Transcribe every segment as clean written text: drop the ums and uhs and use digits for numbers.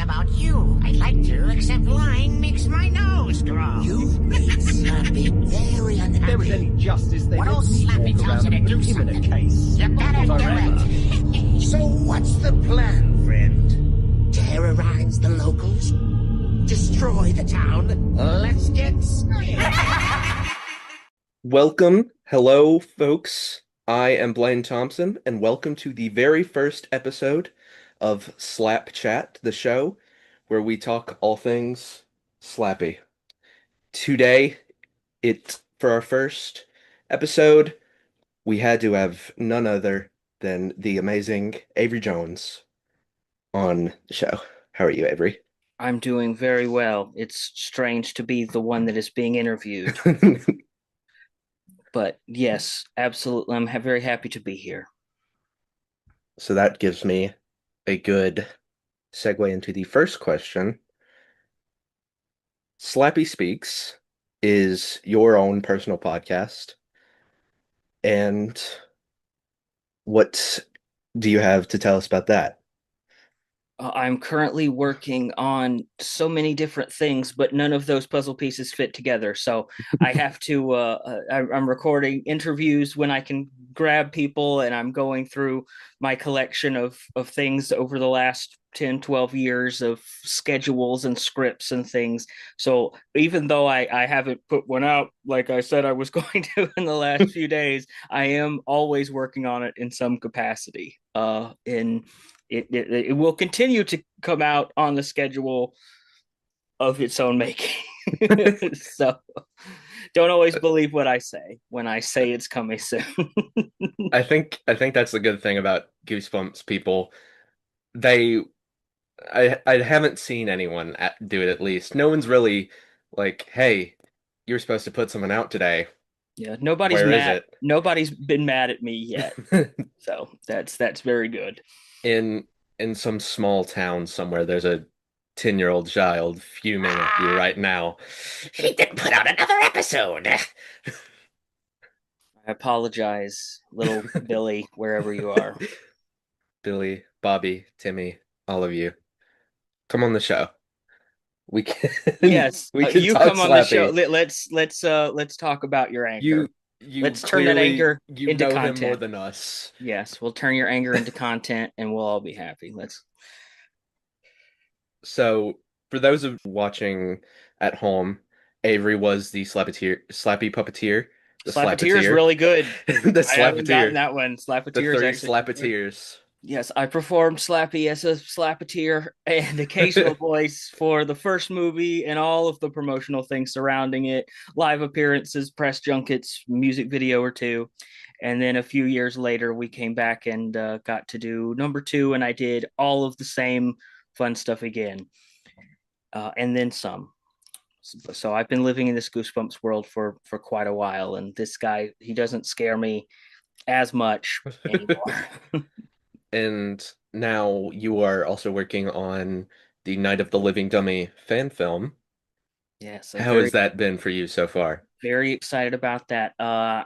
about you. I'd like to, except lying makes my nose grow. You've made Slappy very unhappy. If there was any justice, they'd What let old me Slappy walk tells around you to and do put him in a something. case. You better do Forever. it. So what's the plan, friend? Terrorize the locals? Destroy the town? Let's get Welcome. Hello, folks. I am Blaine Thompson, and welcome to the very first episode of Slapchat, the show where we talk all things Slappy. Today, for our first episode, we had to have none other than the amazing Avery Jones on the show. How are you, Avery? I'm doing very well. It's strange to be the one that is being interviewed, but yes, absolutely. I'm very happy to be here. So that gives me a good segue into the first question. Slappy Speaks is your own personal podcast. And what do you have to tell us about that? I'm currently working on so many different things, but none of those puzzle pieces fit together. So I have to, I'm recording interviews when I can grab people, and I'm going through my collection of things over the last 10, 12 years of schedules and scripts and things. So even though I haven't put one out like I said I was going to in the last few days, I am always working on it in some capacity. It will continue to come out on the schedule of its own making. So don't always believe what I say when I say it's coming soon. I think that's the good thing about Goosebumps people. They I haven't seen anyone do it, at least. No one's really like, "Hey, you're supposed to put someone out today. Yeah, nobody's Where is mad. it?" Nobody's been mad at me yet. So that's very good. In some small town somewhere, there's a 10-year-old child fuming at you right now. He didn't put out another episode. I apologize, little Billy, wherever you are. Billy, Bobby, Timmy, all of you, come on the show. We can Yes, we can you talk come on the show. Slappy. Let's talk about your anger. You Let's turn that clearly anger you into know him more content. than us. Yes, we'll turn your anger into content, and we'll all be happy. Let's. So, for those of watching at home, Avery was the Slappy puppeteer, the Slappeteer is Slappeteer, really good. the I haven't gotten Slappeteer, that one. the Slappeteer is three actually Slappeteers. yes. I performed Slappy as a Slappeteer and occasional voice for the first movie and all of the promotional things surrounding it, live appearances, press junkets, music video or two. And then a few years later, we came back and got to do number two, and I did all of the same fun stuff again, and then some. So I've been living in this Goosebumps world for quite a while, and this guy, he doesn't scare me as much anymore. And now you are also working on the Night of the Living Dummy fan film. Yes, I'm How very has that been for you so far? very excited about that.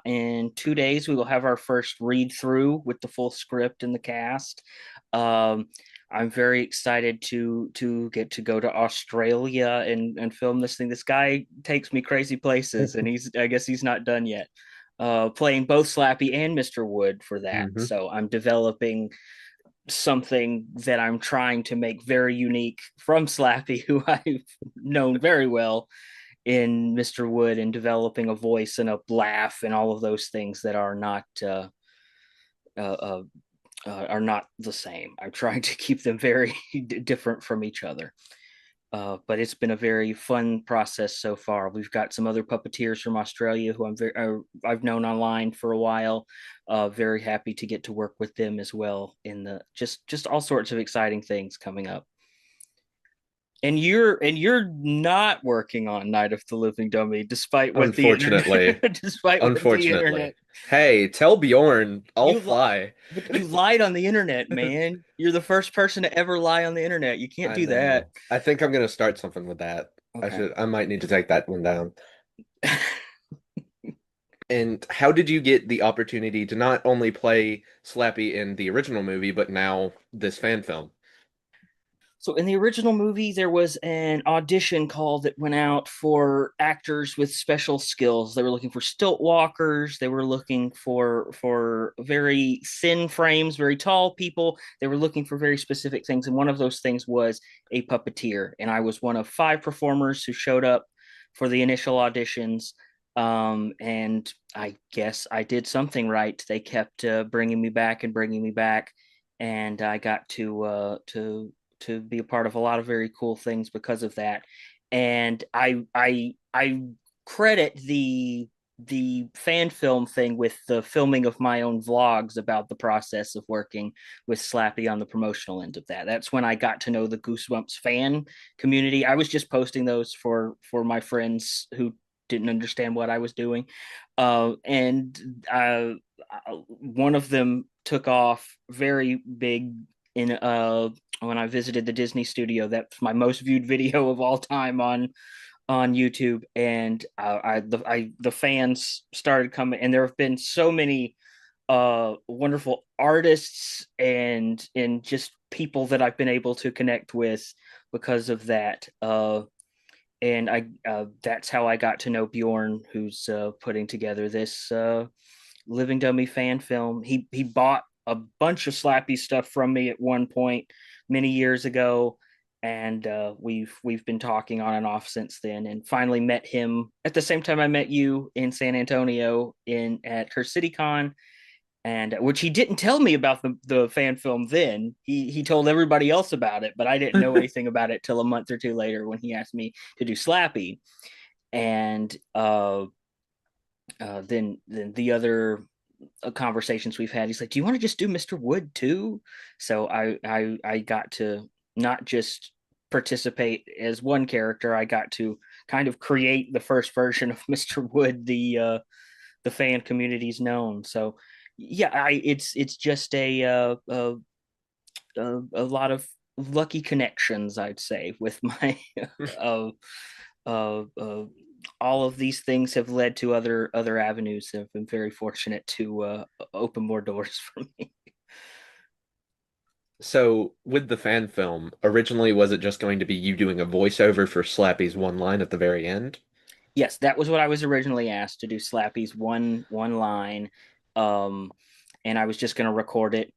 In 2 days, we will have our first read through with the full script and the cast. Um, I'm very excited to get to go to Australia and film this thing. This guy takes me crazy places, and I guess he's not done yet. Playing both Slappy and Mr. Wood for that. Mhm. So I'm developing something that I'm trying to make very unique from Slappy, who I've known very well in Mr. Wood, and developing a voice and a laugh and all of those things that uh, uh, are not the same. I'm trying to keep them very different from each other. But it's been a very fun process so far. We've got some other puppeteers from Australia who I've known online for a while. Very happy to get to work with them as well in the just all sorts of exciting things coming up. And you're not working on Night of the Living Dummy, despite what the Unfortunately. internet, despite what the Unfortunately. internet. Hey, tell Bjorn I'll You fly. but you lied on the internet, man. You're the first person to ever lie on the internet. You can't I do that. know. I think I'm gonna start something with that. Okay. I might need to take that one down. And how did you get the opportunity to not only play Slappy in the original movie, but now this fan film? So in the original movie, there was an audition call that went out for actors with special skills. They were looking for stilt walkers. They were looking for very thin frames, very tall people. They were looking for very specific things, and one of those things was a puppeteer. And I was one of five performers who showed up for the initial auditions. And I guess I did something right. They kept bringing me back and bringing me back, and I got to be a part of a lot of very cool things because of that. And I credit the fan film thing with the filming of my own vlogs about the process of working with Slappy on the promotional end of that. That's when I got to know the Goosebumps fan community. I was just posting those for my friends who didn't understand what I was doing. And one of them took off very big in when I visited the Disney studio. That's my most viewed video of all time on YouTube, and the fans started coming, and there have been so many wonderful artists and just people that I've been able to connect with because of that. And I that's how I got to know Bjorn, who's putting together this Living Dummy fan film. He bought a bunch of Slappy stuff from me at one point many years ago, and we've been talking on and off since then. And finally met him at the same time I met you in San Antonio in at CursityCon, and which he didn't tell me about the fan film then. He told everybody else about it, but I didn't know anything about it till a month or two later when he asked me to do Slappy. And then the other conversations we've had, he's like, "Do you want to just do Mr. Wood too?" So I got to not just participate as one character. I got to kind of create the first version of Mr. Wood the fan community's known. So yeah, it's just a lot of lucky connections, I'd say, with my uh, uh, all of these things have led to other avenues. I've been very fortunate to open more doors for me. So, with the fan film, originally was it just going to be you doing a voiceover for Slappy's one line at the very end? Yes, that was what I was originally asked to do. Slappy's one line, um, and I was just going to record it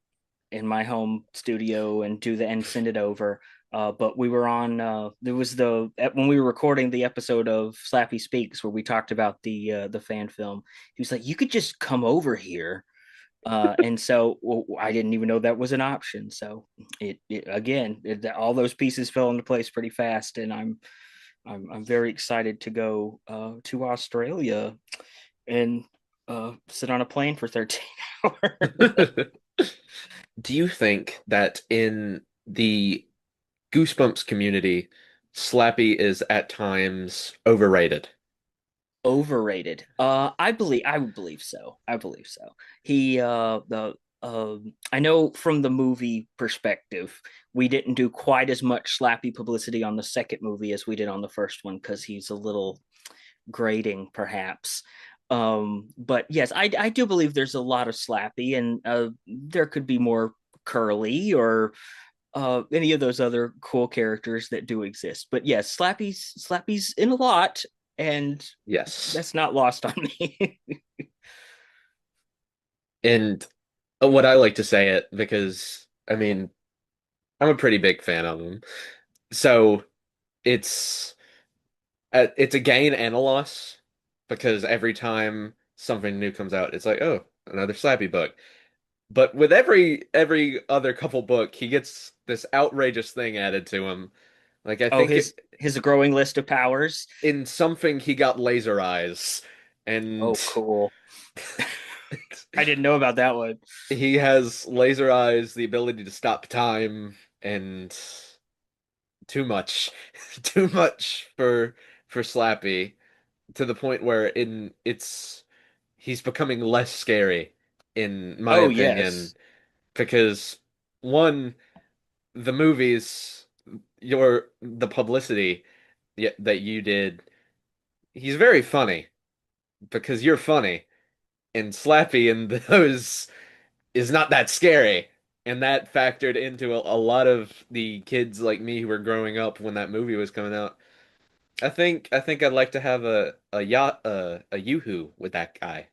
in my home studio and do the and send it over. But we were on. There was the when we were recording the episode of Slappy Speaks where we talked about the fan film. He was like, "You could just come over here." And so I didn't even know that was an option. So all those pieces fell into place pretty fast, and I'm very excited to go to Australia and sit on a plane for 13 hours. Do you think that in the Goosebumps community, Slappy is at times overrated? Overrated. I would believe so. I believe so. He the I know from the movie perspective, we didn't do quite as much Slappy publicity on the second movie as we did on the first one because he's a little grating, perhaps. But yes, I do believe there's a lot of Slappy, and there could be more Curly or any of those other cool characters that do exist. But yes, Slappy's in a lot, and Yes. that's not lost on me. And what I like to say it because, I mean, I'm a pretty big fan of him. So it's a gain and a loss because every time something new comes out, it's like, oh, another Slappy book. But with every other couple book, he gets this outrageous thing added to him. Like I Oh, think his growing list of powers. in something he got laser eyes, and Oh, cool. I didn't know about that one. he has laser eyes, the ability to stop time, and too much, too much for Slappy to the point where in it's he's becoming less scary in my Oh, opinion yes. because one the movies the publicity that you did, he's very funny because you're funny, and Slappy in those is not that scary. And that factored into a lot of the kids like me who were growing up when that movie was coming out. I think I'd like to have a yacht a yoo-hoo with that guy.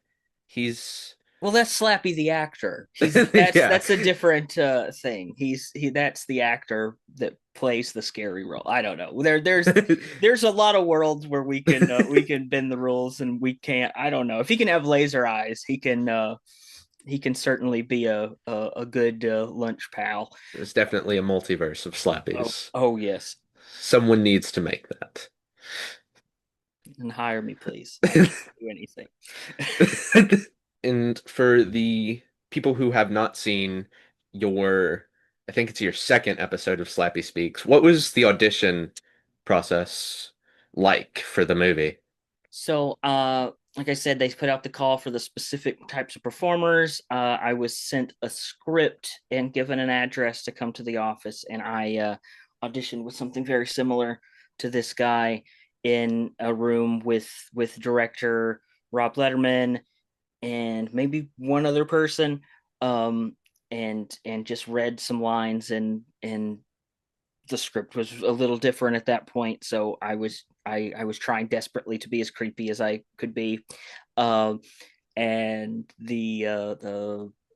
He's Well, that's Slappy the actor. He's yeah. that's a different thing. He that's the actor that plays the scary role. I don't know. There's a lot of worlds where we can bend the rules and we can't. I don't know. If he can have laser eyes, he can certainly be a good lunch pal. There's definitely a multiverse of Oh, Slappies. oh yes. Someone needs to make that. And hire me, please. I will do anything. And for the people who have not seen your, I think it's your second episode of Slappy Speaks, what was the audition process like for the movie? So, like I said, they put out the call for the specific types of performers. I was sent a script and given an address to come to the office, and I auditioned with something very similar to this guy in a room with director Rob Letterman and maybe one other person, um, and just read some lines and the script was a little different at that point, so I was trying desperately to be as creepy as I could be, um, and the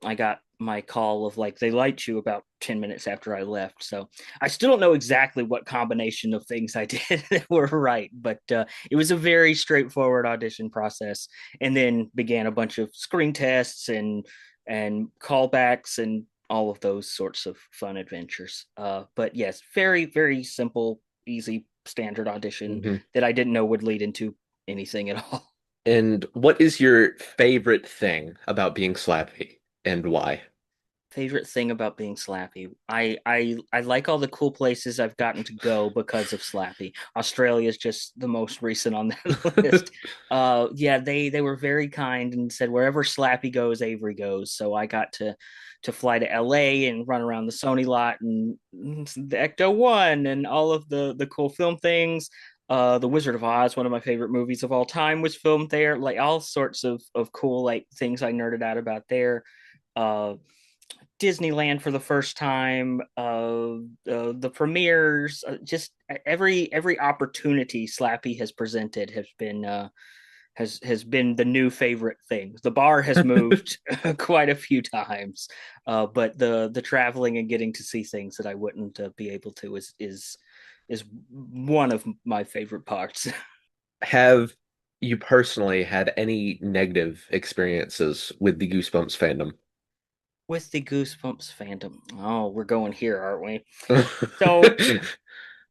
I got my call of like they liked you about 10 minutes after I left. So I still don't know exactly what combination of things I did that were right, but it was a very straightforward audition process, and then began a bunch of screen tests and callbacks and all of those sorts of fun adventures. But yes, very, very simple, easy, standard audition Mhm. that I didn't know would lead into anything at all. And what is your favorite thing about being Slappy and why? Favorite thing about being Slappy. I like all the cool places I've gotten to go because of Slappy. Australia is just the most recent on that list. Yeah, they were very kind and said wherever Slappy goes, Avery goes. So I got to fly to LA and run around the Sony lot and the Ecto One and all of the cool film things. The Wizard of Oz, one of my favorite movies of all time, was filmed there. Like all sorts of cool like things I nerded out about there. Uh, Disneyland for the first time, the premieres, just every opportunity Slappy has presented has been the new favorite thing. The bar has moved quite a few times, but the traveling and getting to see things that I wouldn't be able to is one of my favorite parts. Have you personally had any negative experiences with the Goosebumps fandom? With the Goosebumps fandom. Oh, we're going here, aren't we? So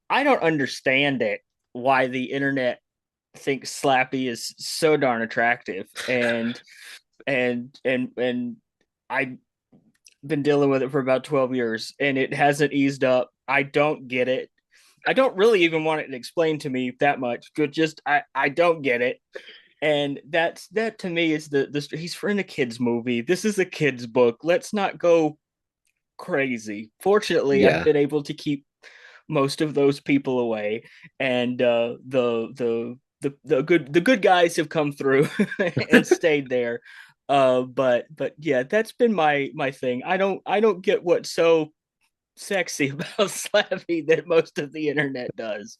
I don't understand it why the internet thinks Slappy is so darn attractive and I've been dealing with it for about 12 years and it hasn't eased up. I don't get it. I don't really even want it to explain to me that much. Good, just I don't get it. And that to me is the he's in a kids movie. This is a kids book. Let's not go crazy. Fortunately, I've Yeah. been able to keep most of those people away, and the good guys have come through and stayed there. But yeah, that's been my thing. I don't get what's so sexy about Slappy that most of the internet does.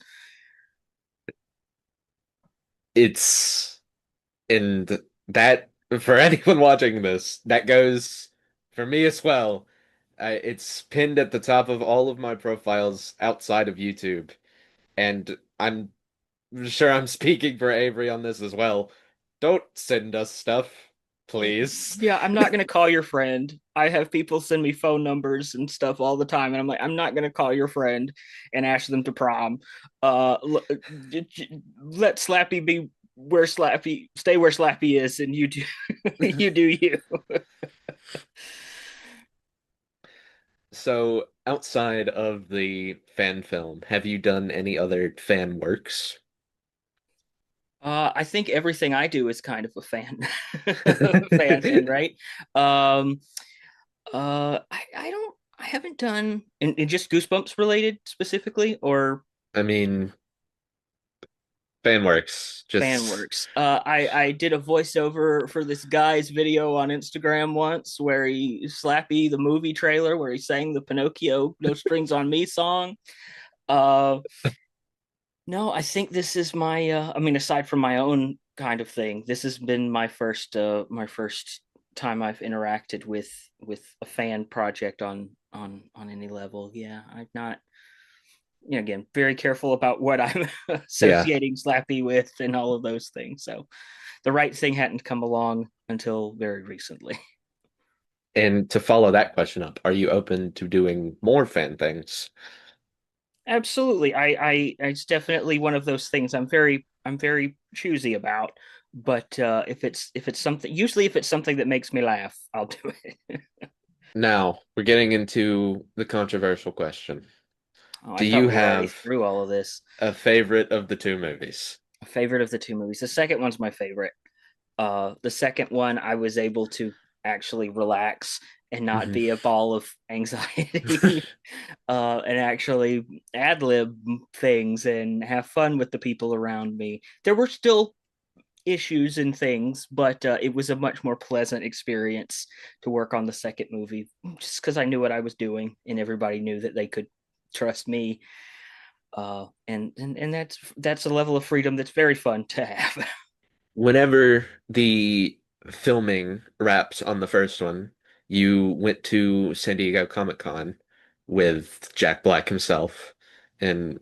It's and that for anyone watching this, that goes for me as well. It's pinned at the top of all of my profiles outside of YouTube, and I'm sure I'm speaking for Avery on this as well. Don't send us stuff, please. Yeah, I'm not gonna call your friend. I have people send me phone numbers and stuff all the time, and I'm like, I'm not gonna call your friend and ask them to prom. Let Slappy be where Slappy stay where Slappy is, and you do you do you. So, outside of the fan film, have you done any other fan works? I think everything I do is kind of a fan fan thing, right? Um, I don't I haven't done in just Goosebumps related specifically, or I mean, Fan works. Fan Just works. I did a voiceover for this guy's video on Instagram once where he Slappy the movie trailer where he sang the Pinocchio "No Strings on Me" song. Uh, no, I think this is my. I mean, aside from my own kind of thing, this has been my first time I've interacted with a fan project on any level. Yeah, I've not. Again, very careful about what I'm yeah. associating Slappy with and all of those things. So the right thing hadn't come along until very recently. And to follow that question up, are you open to doing more fan things? Absolutely. It's definitely one of those things I'm very choosy about. But if it's something usually if it's something that makes me laugh, I'll do it. Now, we're getting into the controversial question. Oh, I Do thought you we were already have through all of this. a favorite of the two movies? A favorite of the two movies. The second one's my favorite. The second one, I was able to actually relax and not Mhm. be a ball of anxiety, and actually ad lib things and have fun with the people around me. There were still issues and things, but it was a much more pleasant experience to work on the second movie, just because I knew what I was doing and everybody knew that they could trust me. And that's a level of freedom that's very fun to have. Whenever the filming wrapped on the first one, you went to San Diego Comic-Con with Jack Black himself. And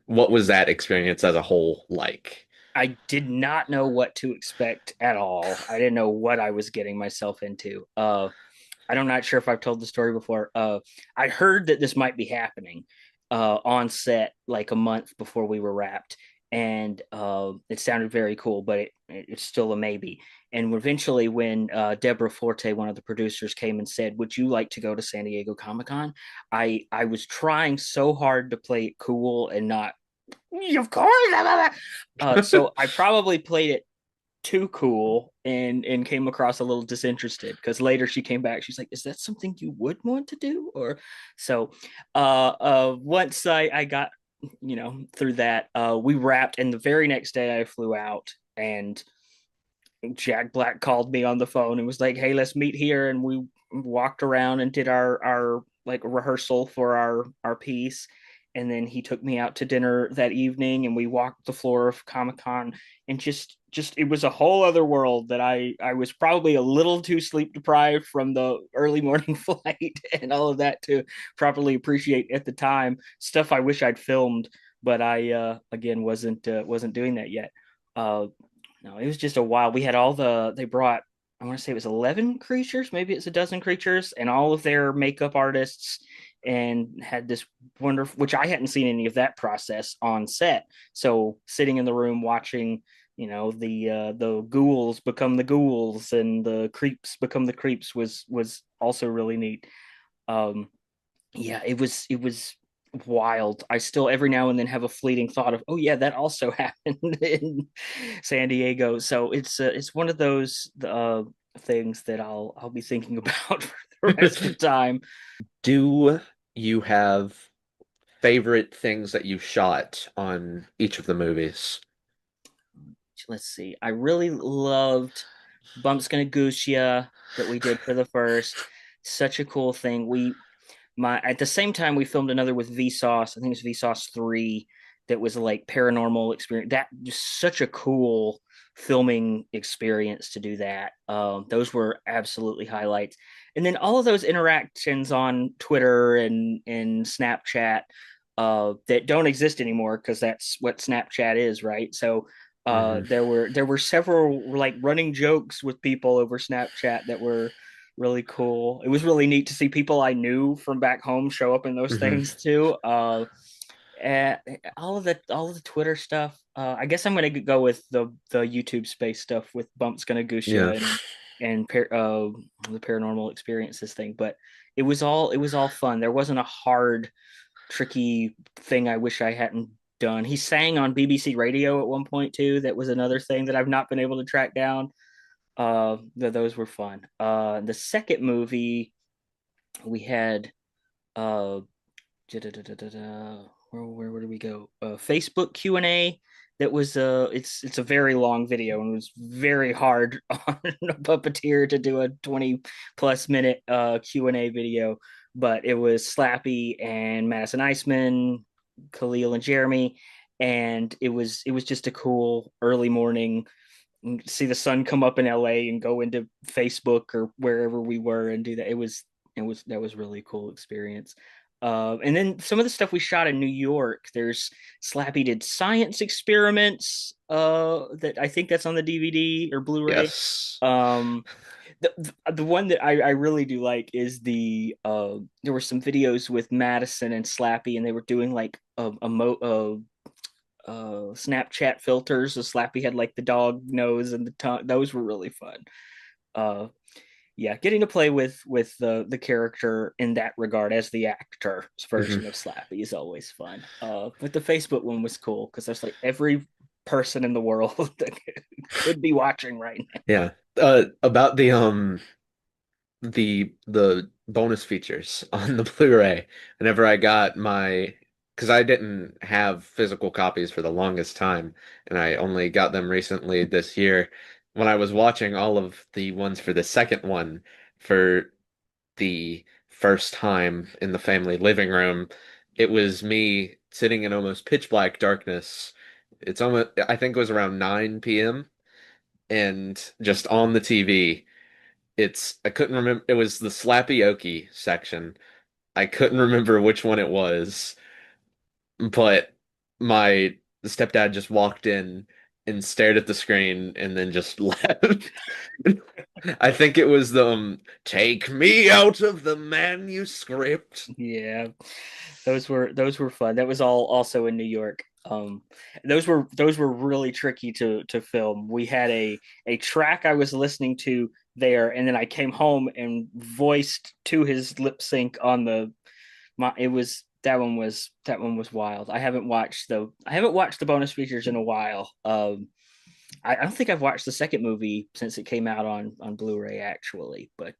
what was that experience as a whole like? I did not know what to expect at all. I didn't know what I was getting myself into. I'm not sure if I've told the story before. I heard that this might be happening on set like a month before we were wrapped, and it sounded very cool, but it's still a maybe. And eventually, when Deborah Forte, one of the producers, came and said, "Would you like to go to San Diego Comic Con?" I was trying so hard to play it cool and not, of course. So I probably played it too cool and came across a little disinterested because later she came back. She's like, "Is that something you would want to do?" Or so. Once I got through that, we wrapped, and the very next day I flew out and Jack Black called me on the phone and was like, "Hey, let's meet here." And we walked around and did our like rehearsal for our piece. And then he took me out to dinner that evening, and we walked the floor of Comic Con, and just it was a whole other world that I was probably a little too sleep deprived from the early morning flight and all of that to properly appreciate at the time. Stuff I wish I'd filmed, but I again wasn't doing that yet. Uh, no, it was just a while. We had they brought, I want to say it was 11 creatures, maybe it's a dozen creatures, and all of their makeup artists, and had this wonderful, which I hadn't seen any of that process on set. So sitting in the room watching, the ghouls become the ghouls and the creeps become the creeps was also really neat. Um, yeah, it was wild. I still every now and then have a fleeting thought of, oh yeah, that also happened in San Diego. So it's one of those things that I'll be thinking about for the rest of the time. Do you have favorite things that you shot on each of the movies? Let's see. I really loved Bumps Gonna Goose Ya that we did for the first. Such a cool thing. We my At the same time we filmed another with Vsauce. I think it was Vsauce 3 that was like paranormal experience. That just such a cool filming experience to do that. Those were absolutely highlights. And then all of those interactions on Twitter and Snapchat that don't exist anymore because that's what Snapchat is, right? So Hmm. there were several like running jokes with people over Snapchat that were really cool. It was really neat to see people I knew from back home show up in those Hmm. things too. And all of the Twitter stuff. I guess I'm gonna go with the YouTube space stuff with Bumps Gonna Goose Ya Yeah. and the paranormal experiences thing. But it was all fun. There wasn't a hard, tricky thing I wish I hadn't done. He sang on BBC Radio at one point too. That was another thing that I've not been able to track down. Those were fun. The second movie we had uh where did we go? Facebook Q&A that was it's a very long video, and it was very hard on a puppeteer to do a 20 plus minute Q&A video, but it was Slappy and Madison Iceman, Khalil and Jeremy, and it was just a cool early morning, see the sun come up in LA and go into Facebook or wherever we were and do that. It was that was really cool experience. And then some of the stuff we shot in New York. There's Slappy did science experiments. That I think that's on the DVD or Blu-ray. Yes. Um, the one that I really do like is there were some videos with Madison and Slappy, and they were doing like Snapchat filters. So Slappy had like the dog nose and the tongue. Those were really fun. Uh, yeah, getting to play with the character in that regard as the actor's Mhm. version of Slappy is always fun. But the Facebook one was cool because there's like every person in the world that could be watching right now. Yeah. About the bonus features on the Blu-ray, whenever I got my, because I didn't have physical copies for the longest time, and I only got them recently this year. When I was watching all of the ones for the second one for the first time in the family living room, it was me sitting in almost pitch black darkness. It's almost, I think it was around 9 p.m. and just on the TV. I couldn't remember. It was the Slappy section. I couldn't remember which one it was, but my stepdad just walked in and stared at the screen and then just left. I think it was the "Take me out of the manuscript." Yeah, those were fun. That was all also in New York. Those were really tricky to film. We had a track I was listening to there, and then I came home and voiced to his lip sync on the my. It was that one was wild. I haven't watched the bonus features in a while. I don't think I've watched the second movie since it came out on Blu-ray actually, but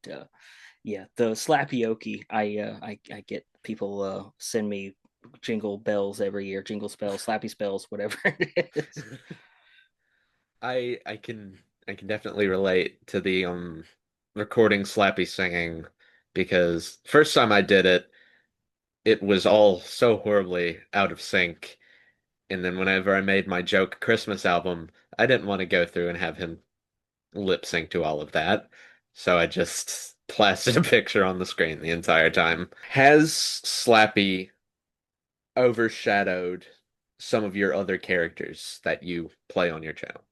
yeah, the Slappy. I get people send me jingle bells every year, jingle spells, Slappy spells, whatever it is. I can definitely relate to the recording Slappy singing because first time I did it, it was all so horribly out of sync. And then whenever I made my joke Christmas album, I didn't want to go through and have him lip sync to all of that. So I just plastered a picture on the screen the entire time. Has Slappy overshadowed some of your other characters that you play on your channel?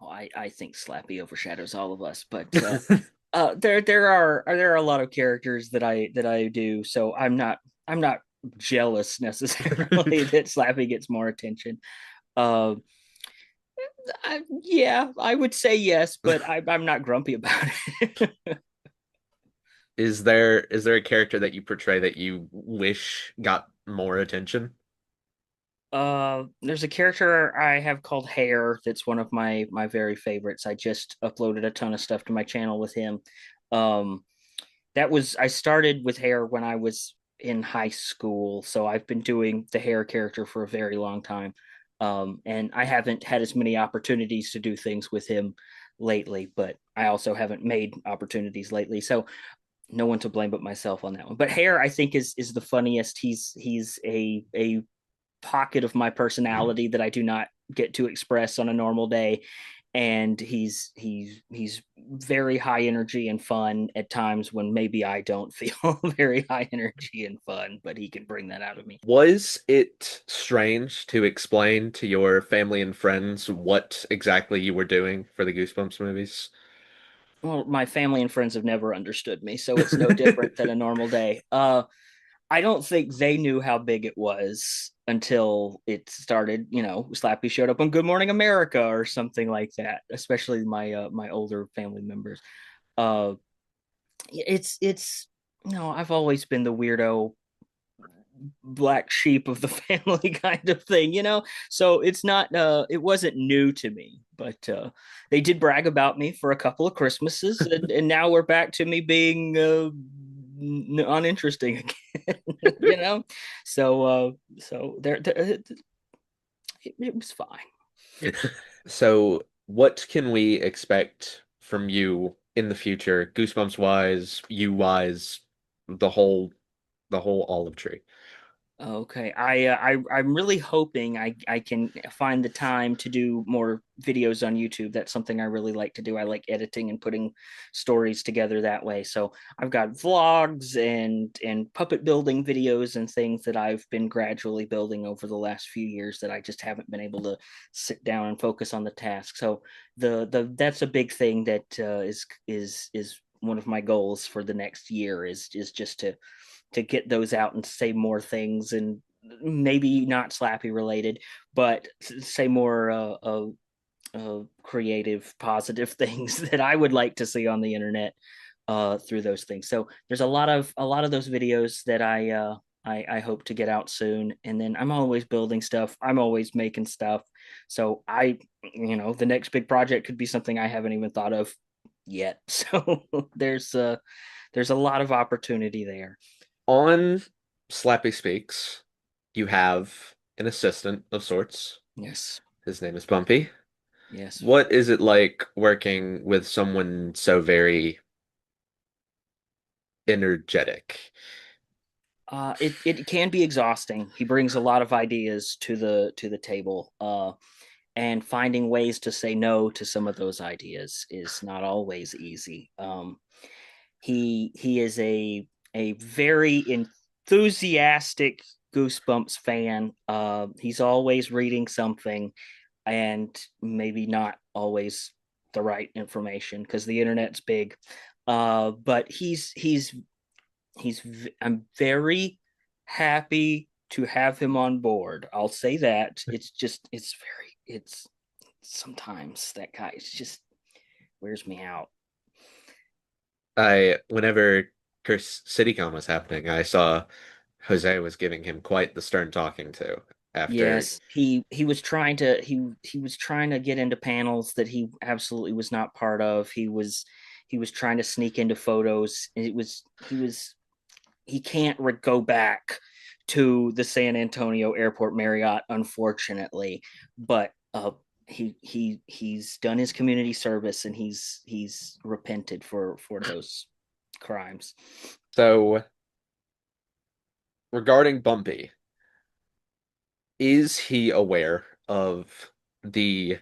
Oh, I think Slappy overshadows all of us, but there are a lot of characters that I do, so I'm not jealous necessarily that Slappy gets more attention. Uh, yeah, I would say yes, but I'm not grumpy about it. Is there a character that you portray that you wish got more attention? There's a character I have called Hair that's one of my very favorites. I just uploaded a ton of stuff to my channel with him. Um, I started with Hair when I was in high school, so I've been doing the Hair character for a very long time. And I haven't had as many opportunities to do things with him lately, but I also haven't made opportunities lately. So no one to blame but myself on that one. But Hair, I think, is the funniest. He's a pocket of my personality that I do not get to express on a normal day. And he's very high energy and fun at times when maybe I don't feel very high energy and fun, but he can bring that out of me. Was it strange to explain to your family and friends what exactly you were doing for the Goosebumps movies? Well, my family and friends have never understood me, so it's no different than a normal day. I don't think they knew how big it was until it started. Slappy showed up on Good Morning America or something like that. Especially my older family members. Uh, it's I've always been the weirdo black sheep of the family kind of thing. So it wasn't new to me, but they did brag about me for a couple of Christmases, and now we're back to me being uninteresting again. So there it was fine. So, what can we expect from you in the future, Goosebumps wise, you wise, the whole olive tree? Okay, I'm really hoping I can find the time to do more videos on YouTube. That's something I really like to do. I like editing and putting stories together that way. So I've got vlogs and puppet building videos and things that I've been gradually building over the last few years that I just haven't been able to sit down and focus on the task. So the that's a big thing that is one of my goals for the next year is just to get those out and say more things, and maybe not Slappy related, but say more creative, positive things that I would like to see on the internet through those things. So there's a lot of those videos that I hope to get out soon. And then I'm always building stuff. I'm always making stuff. So the next big project could be something I haven't even thought of yet. So there's a lot of opportunity there. On Slappy Speaks, you have an assistant of sorts. Yes. His name is Bumpy. Yes. What is it like working with someone so very energetic? It can be exhausting. He brings a lot of ideas to the table, and finding ways to say no to some of those ideas is not always easy. He is a very enthusiastic Goosebumps fan. He's always reading something, and maybe not always the right information because the internet's big. But he's I'm very happy to have him on board. I'll say that. It's sometimes that guy it's just wears me out. Whenever Curse CityCon was happening, I saw Jose was giving him quite the stern talking to after. Yes, he was trying to he was trying to get into panels that he absolutely was not part of. He was trying to sneak into photos. He can't go back to the San Antonio Airport Marriott, unfortunately, but he's done his community service and he's repented for those crimes. So, regarding Bumpy, is he aware of the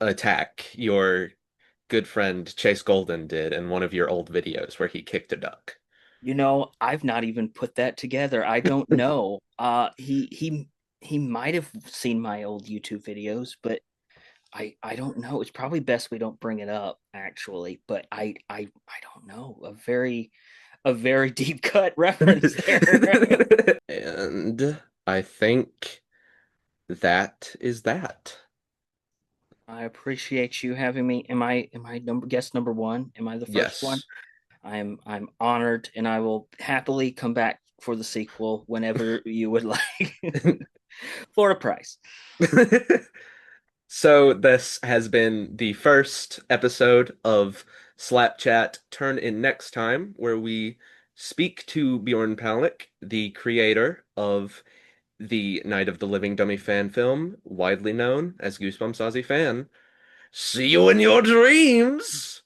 attack your good friend Chase Golden did in one of your old videos where he kicked a duck? I've not even put that together. I don't know. He might have seen my old YouTube videos, but I don't know. It's probably best we don't bring it up actually, but I don't know. A very deep cut reference there. And I think that is that. I appreciate you having me. Am I guest number one? Am I the first one? Yes. I'm honored, and I will happily come back for the sequel whenever you would like for a price. So this has been the first episode of Slapchat. Turn in next time, where we speak to Bjorn Palnick, the creator of the Night of the Living Dummy fan film, widely known as Goosebumps Ozzy Fan. See you in your dreams!